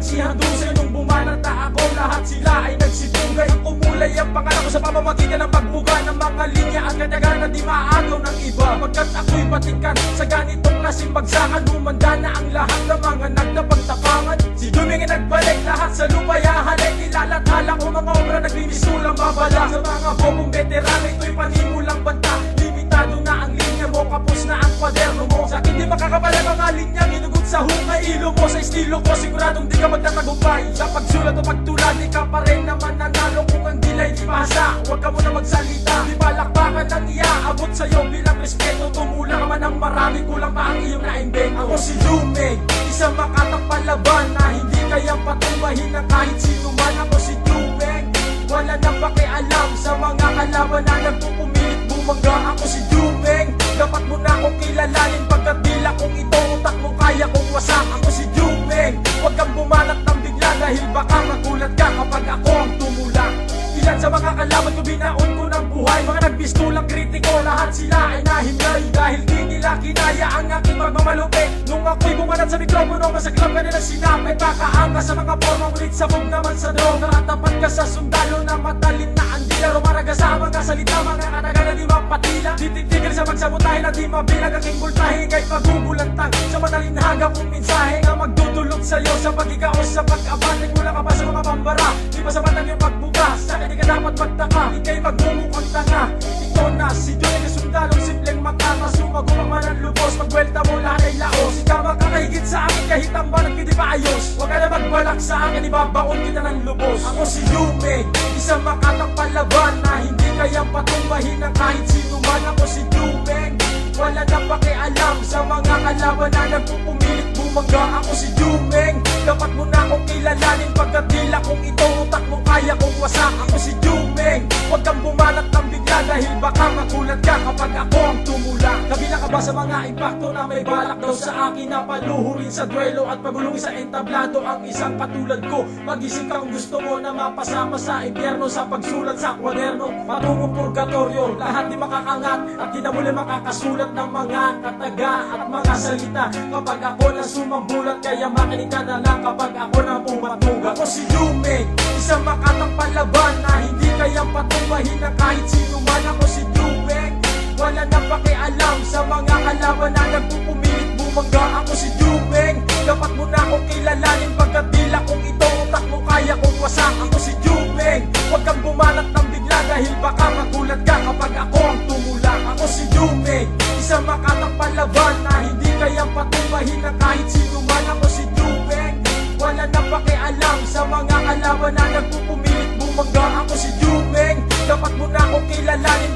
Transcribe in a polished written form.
nagsihandong sa nung bumanat na ako. Lahat sila ay nagsibugay. Kumulay ang pangalan ko sa pamamagitan ng pagbuga ng mga linya at katagan na di maagaw ng iba. Pagkat ako'y batikan sa ganitong klaseng bagsakan, humanda na ang lahat ng mga nagtapagtapangan. Si Duming ay nagbalik lahat sa lupayahan, ay nilalathala ko mga obra nagbibisulang babala. Sa mga bobong veterano ito'y panimulang banta. Limitado na ang linya mo, kapos na ang kwaderno mo. Sa akin di makakapala mga linya, ginugot sa hukay ilo mo. Sa estilo ko siguradong di ka magtatagumpay. Sa pagsulat o pagtulad di ka pa rin naman nanalo. Kung ang dilay di bahasa, huwag ka muna magsalita. Di balakbakan ang iaabot sa'yo bilang respeto. Tumula ka man ng marami, kulang pa ang iyong naimbento. Ako si Duming, isang makatang palaban na hindi kayang patumbahin ng kahit sino man. Ako si Duming, wala nang pakialam sa mga kalaban na nagpupumilit bumangga. Ako si Duming, dapat mo na akong kilalanin pagkat bila kung ito utak mo kaya kong wasak. Ako si Duming, huwag kang bumanat ng bigla dahil baka magulat ka kapag ako ang tumulak. Ilan sa mga kalaban ko binaon ko ng buhay, mga nagbistulang kritiko, lahat sila ay nahimlay dahil di nila kinaya ang aking magmamalupit. Nung ako'y bumanat sa mikropono, masaklap ka nilang sinapit. Makaangas sa mga forma, ngunit sabog naman sa droga. Tapat ka sa sundalo na matalim na ang dilaro. Maraga sa mga salita, mga kataga na di mapatila. Titigil sa magsabotahe na di mabilang aking bultahe. Kahit magugulantang sa matalinhaga kong mensahe nga magdudulog sa'yo sa pag-ikaos sa pag-abante. Kulang ka pa sa mga pambara, di pa sapat ang iyong pagbukas. Sa akin di ka dapat magtaka, ika'y magmumukhang tanga. Ito na si Johnny na sundalong simpleng makata. Sumagumang man ang lubos, pagwelta mo lahat ay laos. Ikaw makakahigit sa akin kahit ang balag hindi pa ayos. Huwag ka na magbalak sa akin, ibabaon kita ng lubos. Ako si Duming, isang makatang palaban na hindi kayang patumbahin ng kahit sino man. Ako si Duming, wala nang pakialam sa mga kalaban na nagpupumilit bumangga. Ako si Duming, dapat mo na akong kilalanin pagkat tila kung ito utak mo kaya kong wasak. Ako si Duming, huwag kang bumanat ng bigla dahil baka magulat ka kapag ako ang tumula. Kabila ka ba sa mga impacto na may balak daw sa akin na paluhurin sa duelo at pagulungin sa entablado ang isang katulad ko? Mag-isip ka kung gusto mo na mapasama sa impyerno sa pagsulat sa kwaderno. Patungong purgatorio, lahat di makakangat at di na muli makakasulat ng mga kataga at mga salita. Kapag ako na sumambulat, kaya makinig ka na lang kapag ako na pumatuga. Ako si Duming, isang makatang palaban na hindi kayang patumbahin ng kahit sino man. Ako si Duming, wala nang pakialam sa mga kalaban na nagpupumilit bumangga. Ako si Duming, dapat mo na akong kilalanin pagkat tila kung ito utak mo kaya kong wasak. Ako si Duming, huwag kang bumanat ng bigla dahil baka magulat ka kapag ako ang tumulak. Ako si Duming, isang makatang palaban na hindi kayang patumbahin ng kahit sino man. Ako si Duming, wala nang pakialam sa mga kalaban na nagpupumilit bumangga. Ako si Duming, dapat mo na akong kilalanin